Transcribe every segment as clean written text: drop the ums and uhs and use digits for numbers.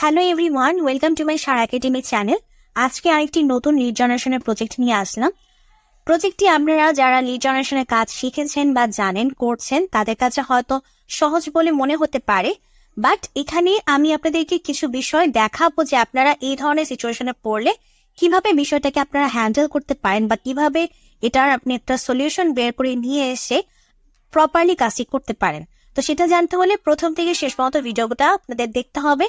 Hello everyone, welcome to my Sharah Academy channel. আজকে আরেকটি নতুন লিড জেনারেশনের প্রজেক্ট নিয়ে আসলাম। প্রজেক্টটি আপনারা যারা লিড জেনারেশনের কাজ শিখেছেন বা জানেন করছেন তাদের কাছে হয়তো সহজ বলে মনে হতে পারে, বাট এখানে আমি আপনাদেরকে কিছু বিষয় দেখাবো যে আপনারা এই ধরনের সিচুয়েশনে পড়লে কিভাবে বিষয়টাকে আপনারা হ্যান্ডেল করতে পারেন বা কিভাবে এটার আপনি একটা সলিউশন বের করে নিয়ে এসে প্রপারলি কাজটি করতে পারেন। তো সেটা জানতে হলে প্রথম থেকে শেষ পর্যন্ত ভিডিওটা আপনাদের দেখতে হবে।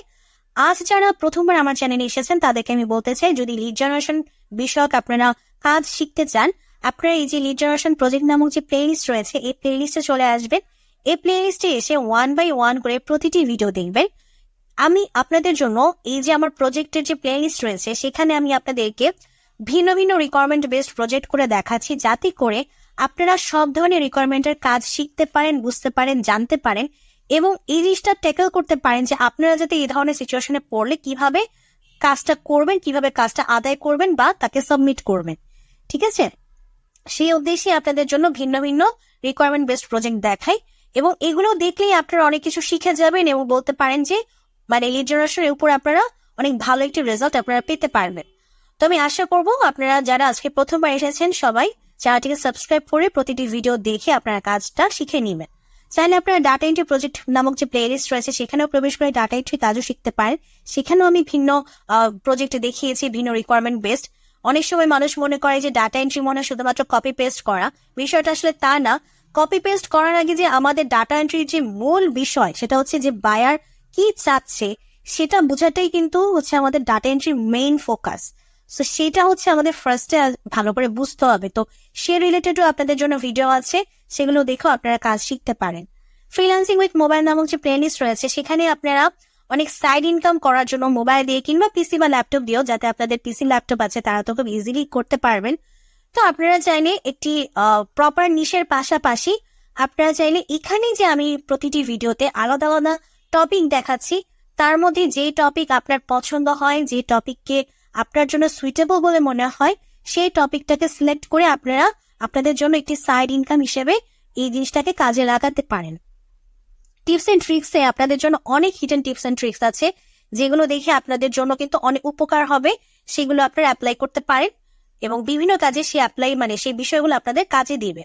আজ যারা প্রথমবার আমার চ্যানেলে এসেছেন তাদেরকে আমি বলতে চাই, যদি লিড জেনারেশন বিষয়ক আপনারা কাজ শিখতে চান, আপনারা এই যে লিড জেনারেশন প্রজেক্ট নামক যে প্লেলিস্ট রয়েছে এই প্লেলিস্টে চলে আসবেন। এই প্লেলিস্টে এসে 1 বাই 1 করে প্রতিটি ভিডিও দেখবেন। আমি আপনাদের জন্য এই যে আমার প্রজেক্টের যে প্লেলিস্ট রয়েছে সেখানে আমি আপনাদেরকে ভিন্ন ভিন্ন রিকোয়ারমেন্ট বেসড প্রজেক্ট করে দেখাচ্ছি, যাতে করে আপনারা সব ধরনের রিকোয়ারমেন্টের কাজ শিখতে পারেন, বুঝতে পারেন, জানতে পারেন এবং এই জিনিসটা ট্যাকল করতে পারেন যে আপনারা যাতে এই ধরনের সিচুয়েশনে পড়লে কিভাবে কাজটা করবেন, কিভাবে কাজটা আদায় করবেন বা তাকে সাবমিট করবেন। ঠিক আছে, সেই উদ্দেশ্যে আপনাদের জন্য ভিন্ন ভিন্ন রিকোয়ারমেন্ট বেসড প্রজেক্ট দেখাই এবং এগুলো দেখলেই আপনারা অনেক কিছু শিখে যাবেন এবং বলতে পারেন যে মানে লিড জেনারেশনের উপর আপনারা অনেক ভালো একটি রেজাল্ট আপনারা পেতে পারবেন। তো আমি আশা করব আপনারা যারা আজকে প্রথমবার এসেছেন সবাই চ্যানেলটিকে সাবস্ক্রাইব করে প্রতিটি ভিডিও দেখে আপনারা কাজটা শিখে নেবেন। চাইলে আপনারা ডাটা এন্ট্রি প্রজেক্ট নামক যে প্লেলিস্ট রয়েছে সেখানেও প্রবেশ করে ডাটা এন্ট্রি কাজও শিখতে পারেন। সেখানেও আমি ভিন্ন প্রজেক্ট দেখিয়েছি, ভিন্ন রিকোয়ারমেন্ট বেসড। অনেক সময় মানুষ মনে করে যে ডাটা এন্ট্রি মনে শুধুমাত্র কপি পেস্ট করা, বিষয়টা আসলে তা না। কপি পেস্ট করার আগে যে আমাদের ডাটা এন্ট্রির যে মূল বিষয় সেটা হচ্ছে যে বায়ার কি চাচ্ছে সেটা বোঝাটাই কিন্তু হচ্ছে আমাদের ডাটা এন্ট্রির মেইন ফোকাস। তো সেটা হচ্ছে আমাদের ফার্স্টে ভালো করে বুঝতে হবে। তো সে রিলেটেডও আপনাদের জন্য ভিডিও আছে, সেগুলো দেখেও আপনারা কাজ শিখতে পারেন। ফ্রিল্যান্সিং উইথ মোবাইল নামক যে প্লেলিস্ট রয়েছে সেখানে আপনারা অনেক সাইড ইনকাম করার জন্য মোবাইল দিয়ে কিংবা পিসি বা ল্যাপটপ দিয়েও, যাতে আপনাদের পিসি ল্যাপটপ আছে তারা তো খুব ইজিলি করতে পারবেন। তো আপনারা চাইলে একটি প্রপার নিশের পাশাপাশি আপনারা চাইলে এখানে যে আমি প্রতিটি ভিডিওতে আলাদা আলাদা টপিক দেখাচ্ছি তার মধ্যে যে টপিক আপনার পছন্দ হয়, যে টপিককে আপনার জন্য সুইটেবল বলে মনে হয় সেই টপিকটাকে সিলেক্ট করে আপনারা আপনাদের জন্য একটি সাইড ইনকাম হিসেবে এই জিনিসটাকে কাজে লাগাতে পারেন। টিপস এন্ড ট্রিক্সে আপনাদের জন্য অনেক হিডেন টিপস এন্ড ট্রিক্স আছে যেগুলো দেখে আপনাদের জন্য কিন্তু অনেক উপকার হবে, সেগুলো আপনারা অ্যাপ্লাই করতে পারেন এবং বিভিন্ন কাজে সেই বিষয়গুলো আপনাদের কাজে দিবে।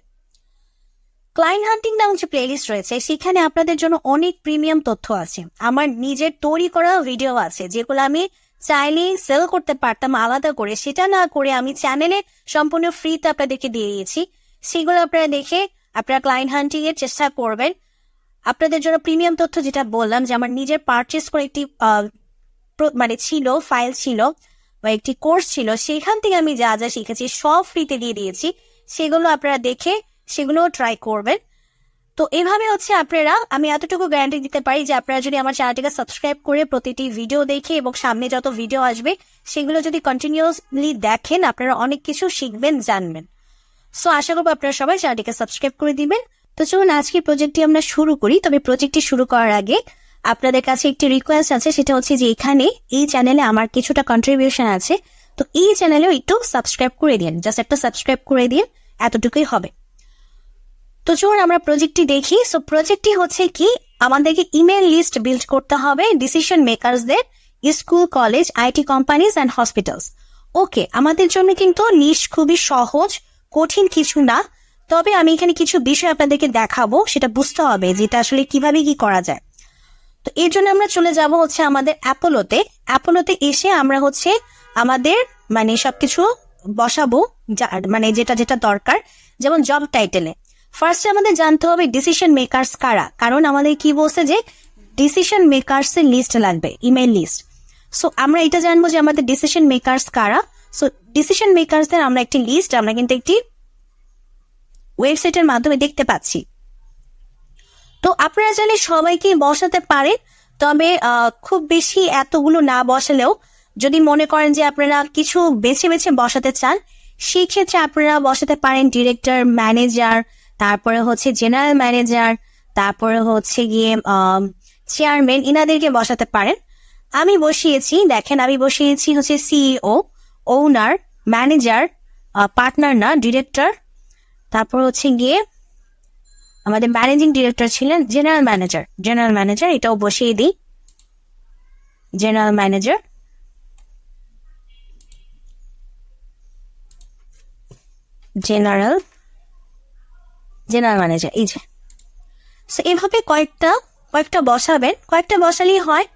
ক্লায়েন্ট হান্টিং নামক যে প্লেলিস্ট রয়েছে সেখানে আপনাদের জন্য অনেক প্রিমিয়াম তথ্য আছে। আমার নিজের তৈরি করা ভিডিও আছে যেগুলো আমি চাইলে সেল করতে পারতাম আলাদা করে, সেটা না করে আমি চ্যানেলে সম্পূর্ণ ফ্রিতে আপনাদেরকে দিয়ে দিয়েছি। সেগুলো আপনারা দেখে আপনারা ক্লায়েন্ট হান্টিং এর চেষ্টা করবেন। আপনাদের জন্য প্রিমিয়াম তথ্য যেটা বললাম যে আমার নিজের পারচেস করে একটি ফাইল ছিল বা একটি কোর্স ছিল, সেখান থেকে আমি যা যা শিখেছি সব ফ্রিতে দিয়ে দিয়েছি। সেগুলো আপনারা দেখে সেগুলো ট্রাই করবেন। তো এভাবে হচ্ছে আপনারা, আমি এতটুকু গ্যারান্টি দিতে পারি যে আপনারা যদি আমার চ্যানেলটিকে সাবস্ক্রাইব করে প্রতিটি ভিডিও দেখে এবং সামনে যত ভিডিও আসবে সেগুলো যদি কন্টিনিউয়াসলি দেখেন আপনারা অনেক কিছু শিখবেন, জানবেন। সো আশা করবো আপনারা সবাই চ্যানেলটিকে সাবস্ক্রাইব করে দিবেন। তো চলুন আজকে প্রজেক্টটি আমরা শুরু করি। তবে প্রজেক্টটি শুরু করার আগে আপনাদের কাছে একটি রিকোয়েস্ট আছে, সেটা হচ্ছে যে এখানে এই চ্যানেলে আমার কিছুটা কন্ট্রিবিউশন আছে, তো এই চ্যানেলেও একটু সাবস্ক্রাইব করে দিন, জাস্ট একটা সাবস্ক্রাইব করে দিন, এতটুকুই হবে। তো চলুন আমরা প্রজেক্টটি দেখি। সো প্রজেক্টটি হচ্ছে কি, আমাদেরকে ইমেল লিস্ট বিল্ড করতে হবে ডিসিশন মেকারসদের school, college, IT companies and hospitals. Okay, আমাদের জন্য কিন্তু নিশ খুবই সহজ, কঠিন কিছু না। তবে আমি এখানে কিছু বিষয় আপনাদেরকে দেখাবো, সেটা বুঝতে হবে যেটা আসলে কিভাবে কি করা যায়। তো এর জন্য আমরা চলে যাব হচ্ছে আমাদের অ্যাপোলোতে এসে আমরা হচ্ছে আমাদের সবকিছু বসাবো, যেটা যেটা দরকার। যেমন জব টাইটেলে ফার্স্টে আমাদের জানতে হবে ডিসিশন মেকারস কারা, কারণ আমাদের কি বলছে যে ডিসিশন মেকারস এর লিস্ট লাগবে, ইমেল লিস্ট। সো আমরা এটা জানবো যে আমাদের ডিসিশন মেকারস কারা। সো ডিসিশন মেকারসদের আমরা একটি লিস্ট আমরা কিন্তু একটি ওয়েবসাইটের মাধ্যমে দেখতে পাচ্ছি। তো আপনারা চাইলে সবাইকে বসাতে পারেন, তবে খুব বেশি এতগুলো না বসালেও যদি মনে করেন যে আপনারা কিছু বেছে বেছে বসাতে চান, সেই ক্ষেত্রে আপনারা বসাতে পারেন ডিরেক্টর, ম্যানেজার, তারপরে হচ্ছে জেনারেল ম্যানেজার, তারপরে হচ্ছে গিয়ে চেয়ারম্যান, ইনাদেরকে বসাতে পারেন। আমি বসিয়েছি হচ্ছে সিইও, ওনার, ম্যানেজার, পার্টনার না ডিরেক্টর, তারপর হচ্ছে গিয়ে আমাদের ম্যানেজিং ডিরেক্টর ছিলেন জেনারেল ম্যানেজার, এটাও বসিয়ে দিই। জেনারেল ম্যানেজার, জেনারেল ম্যানেজার, এই যে। সো এভাবে কয়েকটা বসাবেন, কয়েকটা বসালেই হয়।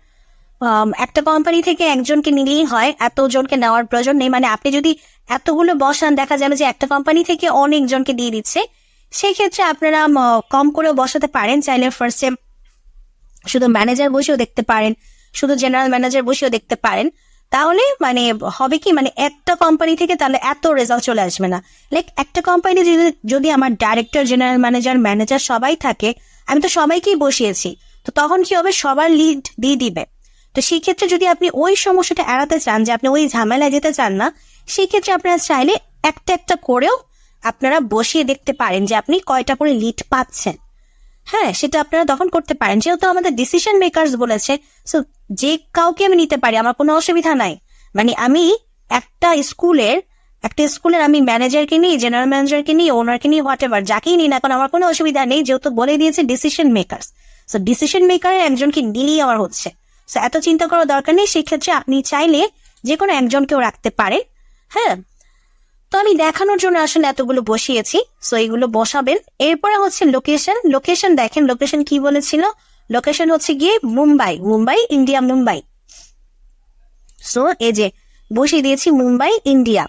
একটা কোম্পানি থেকে একজনকে নিলেই হয়, এতজনকে নেওয়ার প্রয়োজন নেই। মানে আপনি যদি এতগুলো বসান, দেখা যাবে যে একটা কোম্পানি থেকে অনেকজনকে দিয়ে দিচ্ছে, সেই ক্ষেত্রে আপনারা কম করেও বসাতে পারেন। চাইলে ফার্স্টে শুধু ম্যানেজার বসেও দেখতে পারেন, শুধু জেনারেল ম্যানেজার বসেও দেখতে পারেন। তাহলে মানে হবে কি, মানে একটা কোম্পানি থেকে তাহলে এত রেজাল্ট চলে আসবে না। লাইক একটা কোম্পানি যদি আমার ডাইরেক্টর, জেনারেল ম্যানেজার সবাই থাকে, আমি তো সবাইকেই বসিয়েছি, তো তখন কি হবে, সবার লিড দিয়ে দিবে। তো সেই ক্ষেত্রে যদি আপনি ওই সমস্যাটা এড়াতে চান, যে আপনি ওই ঝামেলায় যেতে চান না, সেই ক্ষেত্রে আপনারা চাইলে একটা করেও আপনারা বসিয়ে দেখতে পারেন যে আপনি কয়টা করে লিড পাচ্ছেন। হ্যাঁ, সেটা আপনারা তখন করতে পারেন। যেহেতু আমাদের ডিসিশন মেকার্স বলেছে, সো যে কাউকে আমি নিতে পারি, আমার কোনো অসুবিধা নাই। মানে আমি একটা স্কুলের আমি ম্যানেজারকে নিই, জেনারেল ম্যানেজারকে নিই, ওনারকে নিই, হোয়াট এভার, যাকেই নিই না এখন আমার কোনো অসুবিধা নেই, যেহেতু বলে দিয়েছে ডিসিশন মেকার্স। সো ডিসিশন মেকারের একজনকে নিলেই আমার হচ্ছে। সো এত চিন্তা করার দরকার নেই। সেই ক্ষেত্রে আপনি চাইলে যে কোনো একজনকেও রাখতে পারেন। হ্যাঁ, তো আমি দেখানোর জন্য আসলে এতগুলো বসিয়েছি। সো এইগুলো বসাবেন। এরপরে হচ্ছে লোকেশন দেখেন, লোকেশন কি বলেছিল, লোকেশন হচ্ছে গিয়ে মুম্বাই, ইন্ডিয়া, মুম্বাই। সো এই যে বসিয়ে দিয়েছি মুম্বাই, ইন্ডিয়া।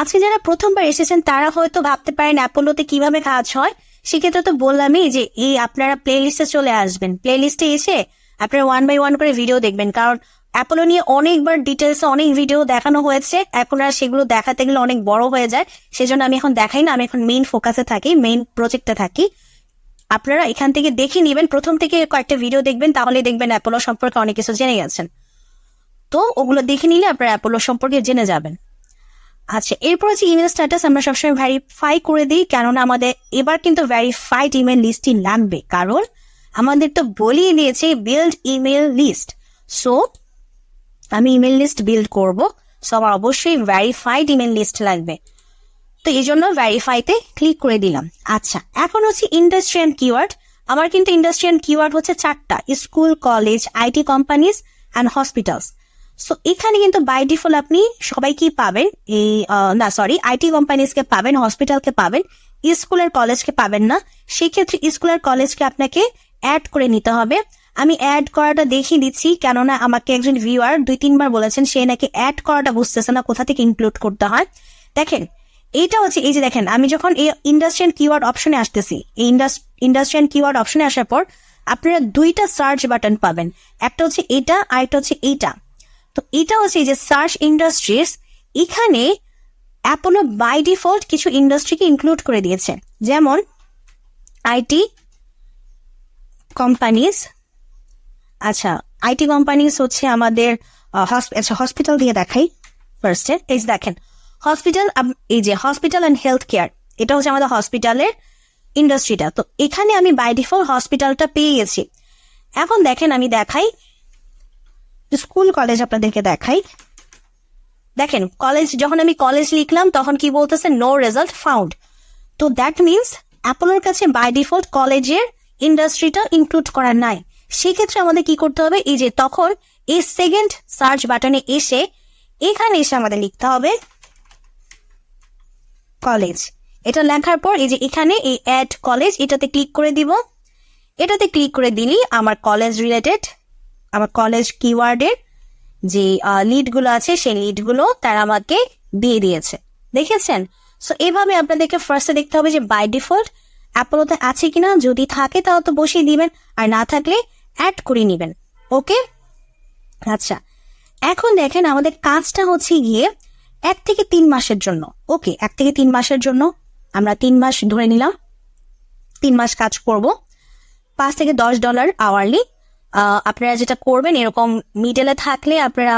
আজকে যারা প্রথমবার এসেছেন তারা হয়তো ভাবতে পারেন অ্যাপোলোতে কিভাবে কাজ হয়। সেক্ষেত্রে তো বললামই যে এই আপনারা প্লে লিস্টে চলে আসবেন, প্লে লিস্টে এসে আপনারা 1 by 1 করে ভিডিও দেখবেন। কারণ অ্যাপোলো নিয়ে অনেকবার ডিটেলসে অনেক ভিডিও দেখানো হয়েছে, এখন আর সেগুলো দেখাতে গেলে অনেক বড় হয়ে যায়। সেজন্য আমি এখন দেখাই না, আমি এখন মেইন ফোকাসে থাকি, মেইন প্রজেক্টে থাকি। আপনারা এখান থেকে দেখে নেবেন, প্রথম থেকে কয়েকটা ভিডিও দেখবেন, তাহলে দেখবেন অ্যাপোলো সম্পর্কে অনেক কিছু জেনে গেছেন। তো ওগুলো দেখে নিলে আপনারা অ্যাপোলো সম্পর্কে জেনে যাবেন। আচ্ছা, এরপর হচ্ছে ইমেল স্ট্যাটাস আমরা সবসময় ভেরিফাই করে দিই, কেননা আমাদের এবার কিন্তু ভেরিফাইড ইমেল লিস্টই লাগবে, কারণ আমাদের তো বলিয়ে দিয়েছে বিল্ড ইমেল লিস্ট। সো আমি ইমেল লিস্ট বিল্ড করব, সো আমার অবশ্যই ভেরিফাইড ইমেল লিস্ট লাগবে। তো এই জন্য ভেরিফাইতে ক্লিক করে দিলাম। আচ্ছা, এখন হচ্ছে ইন্ডাস্ট্রি অ্যান্ড কিওয়ার্ড। আমার কিন্তু ইন্ডাস্ট্রি অ্যান্ড কিওয়ার্ড হচ্ছে 4টা: school, college, IT companies and hospitals. So এখানে কিন্তু বাই ডিফল্ট আপনি সবাইকেই পাবেন, আইটি কোম্পানিজকে পাবেন, হসপিটালকে পাবেন, স্কুল আর কলেজকে পাবেন না। সেক্ষেত্রে স্কুল আর কলেজকে আপনাকে অ্যাড করে নিতে হবে। আমি অ্যাড করাটা দেখিয়ে দিচ্ছি, কেননা আমাকে একজন ভিউয়ার 2-3 বার বলেছেন সে নাকি অ্যাড করাটা বুঝতেছে না, কোথা থেকে ইনক্লুড করতে হয়। দেখেন, এইটা হচ্ছে, এই যে দেখেন, আমি যখন এই ইন্ডাস্ট্রি অ্যান্ড কিওয়ার্ড অপশনে আসতেছি, এই ইন্ডাস্ট্রি অ্যান্ড কিওয়ার্ড অপশনে আসার পর আপনারা 2টা সার্চ বাটন পাবেন, একটা হচ্ছে এইটা আর একটা হচ্ছে এইটা। তো এটা হচ্ছে এই যে সার্চ ইন্ডাস্ট্রিজ, এখানে অ্যাপোলো বাই ডিফল্ট কিছু ইন্ডাস্ট্রিকে ইনক্লুড করে দিয়েছে, যেমন আইটি কোম্পানিজ। আচ্ছা, আইটি কোম্পানিজ হচ্ছে আমাদের হসপিটাল দিয়ে দেখাই ফার্স্টে। এই যে দেখেন হসপিটাল, এই যে হসপিটাল অ্যান্ড হেলথ কেয়ার, এটা হচ্ছে আমাদের হসপিটালের ইন্ডাস্ট্রিটা। তো এখানে আমি বাই ডিফল্ট হসপিটালটা পেয়ে গেছি। এখন দেখেন, আমি দেখাই স্কুল কলেজ, আপনাদেরকে দেখাই। দেখেন কলেজ, যখন আমি কলেজ লিখলাম তখন কি বলতেছে, নো রেজাল্ট ফাউন্ড। তো দ্যাট মিনস অ্যাপোলোর কাছে বাই ডিফল্ট কলেজের ইন্ডাস্ট্রিটা ইনক্লুড করা নাই। সেক্ষেত্রে আমাদের কি করতে হবে, এই যে তখন এই সেকেন্ড সার্চ বাটনে এসে এখানে এসে আমাদের লিখতে হবে কলেজ। এটা লেখার পর এই যে এখানে এই অ্যাড কলেজ, এটাতে ক্লিক করে দিব। এটাতে ক্লিক করে দিলেই আমার কলেজ রিলেটেড, আমার কলেজ কিওয়ার্ডের যে লিডগুলো আছে সেই লিডগুলো তারা আমাকে দিয়ে দিয়েছে, দেখেছেন। সো এইভাবে আপনাদেরকে ফার্স্টে দেখতে হবে যে বাই ডিফল্ট অ্যাপোলোতে আছে কিনা, যদি থাকে তাও তো বসিয়ে দিবেন, আর না থাকলে অ্যাড করে নিবেন। ওকে, আচ্ছা, এখন দেখেন আমাদের কাজটা হচ্ছে গিয়ে 1 থেকে 3 মাসের জন্য। ওকে, 1 থেকে 3 মাসের জন্য আমরা 3 মাস ধরে নিলাম, 3 মাস কাজ করব, $5 থেকে $10 আওয়ারলি। আপনারা যেটা করবেন, এরকম মিডলে থাকলে আপনারা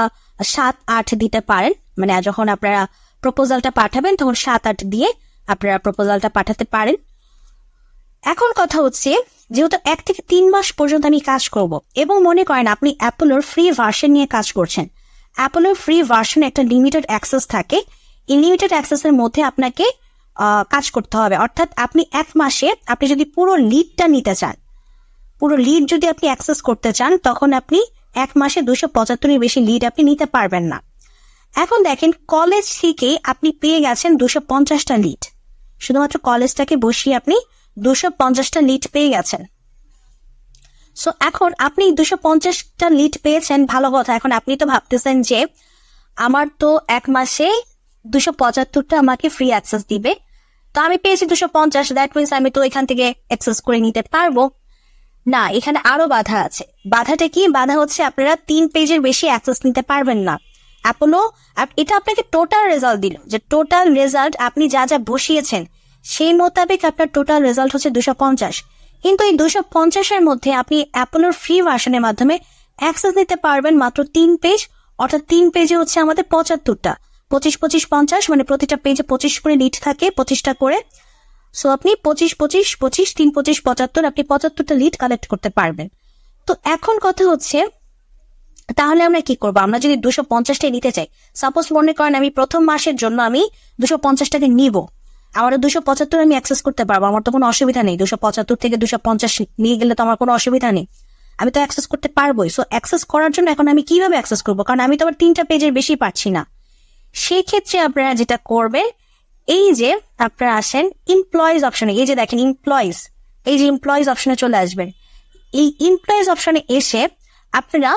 7-8 দিতে পারেন, মানে যখন আপনারা প্রপোজালটা পাঠাবেন তখন 7-8 দিয়ে আপনারা প্রপোজালটা পাঠাতে পারেন। এখন কথা হচ্ছে, যেহেতু 1 থেকে 3 মাস পর্যন্ত আমি কাজ করব, এবং মনে করেন আপনি অ্যাপোলোর ফ্রি ভার্সন নিয়ে কাজ করছেন, অ্যাপোলোর ফ্রি ভার্সনে একটা লিমিটেড অ্যাক্সেস থাকে, এই লিমিটেড অ্যাক্সেসের মধ্যে আপনাকে কাজ করতে হবে। অর্থাৎ আপনি 1 মাসে আপনি যদি পুরো লিডটা নিতে চান, পুরো লিড যদি আপনি অ্যাক্সেস করতে চান, তখন আপনি এক মাসে 275-এর বেশি লিড আপনি নিতে পারবেন না। এখন দেখেন কলেজ থেকে আপনি পেয়ে গেছেন 250টা লিড, শুধুমাত্র কলেজটাকে বসিয়ে আপনি 250টা লিড পেয়ে গেছেন। সো এখন আপনি 250টা লিড পেয়েছেন, ভালো কথা। এখন আপনি তো ভাবতেছেন যে আমার তো এক মাসে 275টা আমাকে ফ্রি অ্যাক্সেস দিবে, তো আমি পেয়েছি 250, দ্যাট মিনস আমি তো এখান থেকে অ্যাক্সেস করে নিতে পারবো না। এখানে আরো বাধা আছে। বাধাটা কি? বাধা হচ্ছে আপনারা 3 পেজের বেশি অ্যাক্সেস নিতে পারবেন না। অ্যাপোলো এটা আপনাকে টোটাল রেজাল্ট দিল, যে টোটাল রেজাল্ট আপনি যা যা বসিয়েছেন সেই মোতাবেক আপনার টোটাল রেজাল্ট হচ্ছে 250। কিন্তু এই 250-এর মধ্যে আপনি অ্যাপোলোর ফ্রি ভার্সনের মাধ্যমে অ্যাক্সেস নিতে পারবেন মাত্র 3 পেজ, অর্থাৎ 3 পেজে হচ্ছে আমাদের 75টা, 25 25 50, মানে প্রতিটা পেজে 25 করে লিড থাকে, 25টা করে। সো আপনি 25 25 25 3 25 75, আপনি 75টা লিড কালেক্ট করতে পারবেন। তো এখন কথা হচ্ছে তাহলে আমরা কি করবো? আমরা যদি 250টাই নিতে চাই, সাপোজ মনে করেন আমি প্রথম মাসের জন্য আমি 250টাকে নিব, আমার 275 আমি অ্যাক্সেস করতে পারবো, আমার তো কোনো অসুবিধা নেই। 275 থেকে 250 নিয়ে গেলে তো আমার কোনো অসুবিধা নেই, আমি তো অ্যাক্সেস করতে পারবোই। সো অ্যাক্সেস করার জন্য এখন আমি কিভাবে অ্যাক্সেস করবো? কারণ আমি তো আবার 3টা পেজের বেশি পাচ্ছি না। সেই ক্ষেত্রে আপনারা যেটা করবেন, এই যে আপনারা আসেন এমপ্লয়িজ অপশনে, এই যে দেখেন এমপ্লয়িজ, এই যে এমপ্লয়িজ অপশনে চলে আসবেন। এই এমপ্লয়িজ অপশনে এসে আপনারা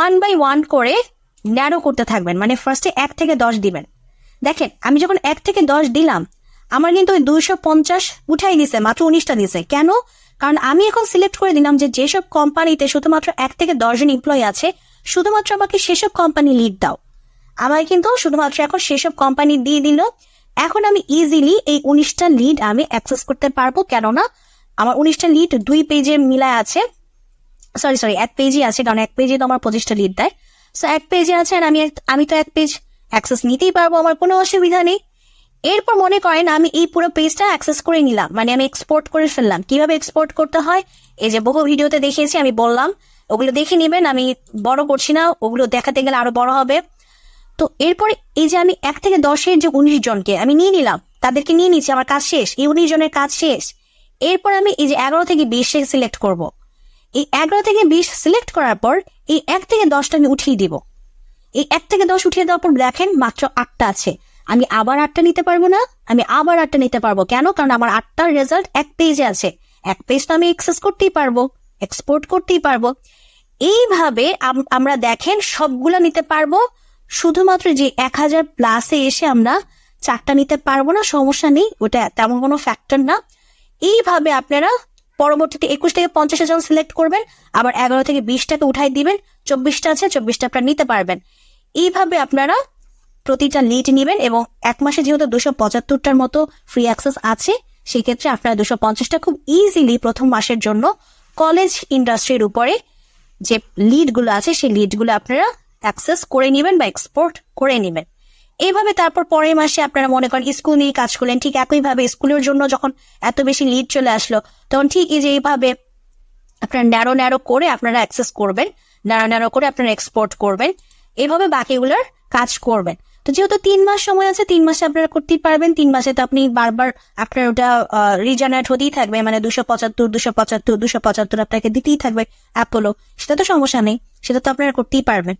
1 by 1 করে ন্যারো করতে থাকবেন, মানে ফার্স্টে 1 থেকে 10 দিবেন। দেখেন আমি যখন 1 থেকে 10 দিলাম, আমার কিন্তু ওই 250 উঠাই দিছে, মাত্র 19টা দিছে। কেন? কারণ আমি এখন সিলেক্ট করে দিলাম যে যেসব কোম্পানিতে শুধুমাত্র 1 থেকে 10 জন এমপ্লয়ি আছে, শুধুমাত্র আমাকে সেসব কোম্পানি লিড দাও। আমার কিন্তু শুধুমাত্র এখন সেসব কোম্পানি দিয়ে দিল। এখন আমি ইজিলি এই 19টা লিড আমি অ্যাক্সেস করতে পারবো, কেননা আমার 19টা লিড 2 পেজে মিলায় আছে, সরি 1 পেজই আছে, কারণ 1 পেজে তো আমার 25টা লিড দেয়। সো 1 পেজে আছে, আর আমি তো 1 পেজ অ্যাক্সেস নিতেই পারবো, আমার কোনো অসুবিধা নেই। এরপর মনে করেন আমি এই পুরো পেজটা অ্যাক্সেস করে নিলাম, মানে আমি এক্সপোর্ট করে ফেললাম। কিভাবে এক্সপোর্ট করতে হয় এই যে বহু ভিডিওতে দেখিয়েছি, আমি বললাম, ওগুলো দেখে নেবেন, আমি বড় করছি না, ওগুলো দেখাতে গেলে আরো বড় হবে। তো এরপরে এই যে আমি 1 থেকে 10-এর যে 19 জনকে আমি নিয়ে নিলাম, তাদেরকে নিয়ে নিচ্ছি, আমার কাজ শেষ, এই 19 জনের কাজ শেষ। এরপর আমি এই যে 11 থেকে 20 সিলেক্ট করব। এই 11 থেকে 20 সিলেক্ট করার পর এই 1 থেকে 10টা আমি উঠিয়ে দিব। এই 1 থেকে 10 উঠিয়ে দেওয়ার পর দেখেন মাত্র 8টা আছে। আমি আবার 8টা নিতে পারবো না, আমি আবার 8টা নিতে পারবো। কেন? কারণ আমার 8টার রেজাল্ট 1 পেজে আছে। 1 পেজ তো আমি অ্যাক্সেস করতেই পারবো, এক্সপোর্ট করতেই পারবো। এইভাবে আমরা দেখেন সবগুলা নিতে পারবো। শুধুমাত্র যে 1000 প্লাসে এসে আমরা 4টা নিতে পারবো না, সমস্যা নেই, ওটা তেমন কোনো ফ্যাক্টর না। এইভাবে আপনারা পরবর্তীতে 21 থেকে 50 জন সিলেক্ট করবেন, আবার 11 থেকে 20টাকে উঠাই দিবেন, 24টা আছে, 24টা আপনারা নিতে পারবেন। এইভাবে আপনারা প্রতিটা লিড নেবেন, এবং 1 মাসে যেহেতু 275টার মতো ফ্রি অ্যাক্সেস আছে, সেক্ষেত্রে আপনারা 250টা খুব ইজিলি প্রথম মাসের জন্য কলেজ ইন্ডাস্ট্রির উপরে যে লিডগুলো আছে সেই লিডগুলো আপনারা অ্যাক্সেস করে নেবেন বা এক্সপোর্ট করে নেবেন। এইভাবে তারপর পরের মাসে আপনারা মনে করেন স্কুল নিয়ে কাজ করলেন, ঠিক একইভাবে স্কুলের জন্য যখন এত বেশি লিড চলে আসলো, তখন ঠিক এই যে এইভাবে আপনারা ন্যারো করে আপনারা অ্যাক্সেস করবেন, ন্যারো করে আপনারা এক্সপোর্ট করবেন, এইভাবে বাকিগুলোর কাজ করবেন। তো যেহেতু 3 মাস সময় আছে, 3 মাসে আপনারা করতেই পারবেন। 3 মাসে তো আপনি বারবার আপনার ওটা রিজেনারেট হতেই থাকবে, মানে 275 আপনাকে দিতেই থাকবে অ্যাপোলো, সেটা তো সমস্যা নেই, সেটা তো আপনারা করতেই পারবেন।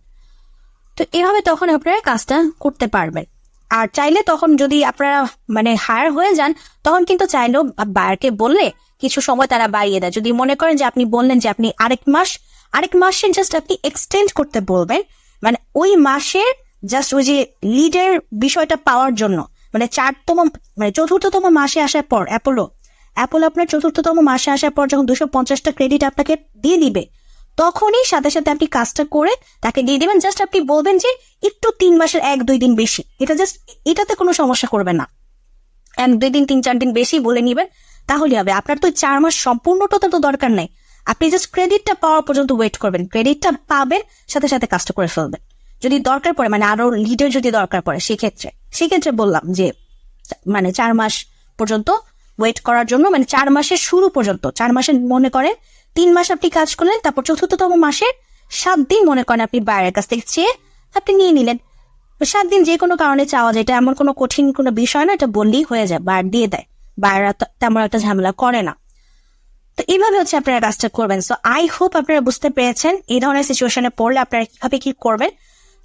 তো এভাবে তখন আপনারা কাজটা করতে পারবেন। আর চাইলে তখন যদি আপনারা মানে হায়ার হয়ে যান, তখন কিন্তু চাইলেও বায়ারকে বললে কিছু সময় তারা বাড়িয়ে দেয়। যদি মনে করেন যে আপনি বললেন যে আপনি আরেক মাসে জাস্ট আপনি এক্সটেন্ড করতে বলবেন, মানে ওই মাসের জাস্ট ওই যে লিডের বিষয়টা পাওয়ার জন্য, মানে 4র্থতম মাসে আসার পর অ্যাপোলো আপনার 4র্থতম মাসে আসার পর যখন 250টা ক্রেডিট আপনাকে দিয়ে দিবে, তখনই সাথে সাথে আপনি কাজটা করে তাকে দিয়ে দিবেন। জাস্ট আপনি বলবেন যে একটু 3 মাসের 1-2 দিন বেশি, এটাতে কোনো সমস্যা করবে না। 1-2 দিন 3-4 দিন বেশি বলে নিবেন, তাহলে হবে। আপনার তো 4 মাস সম্পূর্ণটা তো দরকার নাই, আপনি জাস্ট ক্রেডিটটা পাওয়ার পর্যন্ত ওয়েট করবেন। ক্রেডিটটা পাবেন, সাথে সাথে কাজটা করে ফেলবেন। যদি দরকার পড়ে, মানে আরো লিডার যদি দরকার পড়ে, সেক্ষেত্রে বললাম যে মানে 4 মাস পর্যন্ত ওয়েট করার জন্য, মানে 4 মাসের শুরু পর্যন্ত, 4 মাসের মনে করেন 3 মাস আপনি কাজ করলেন, তারপর 4র্থতম মাসের 7 দিন মনে করেন আপনি বাইরের কাছ থেকে চেয়ে আপনি নিয়ে নিলেন। 7 দিন যে কোনো কারণে চাওয়া যায়, এটা এমন কোনো কঠিন কোনো বিষয় না, এটা বললেই হয়ে যায়, বাইরে দিয়ে দেয়, বাইরে তেমন একটা ঝামেলা করে না। তো এইভাবে হচ্ছে আপনারা কাজটা করবেন। সো আই হোপ আপনারা বুঝতে পেরেছেন এই ধরনের সিচুয়েশনে পড়লে আপনারা কিভাবে কি করবেন।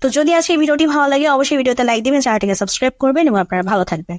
তো যদি আজকে এই ভিডিওটি ভালো লাগে অবশ্যই ভিডিওতে লাইক দিবেন, চ্যানেলটিকে সাবস্ক্রাইব করবেন এবং আপনারা ভালো থাকবেন।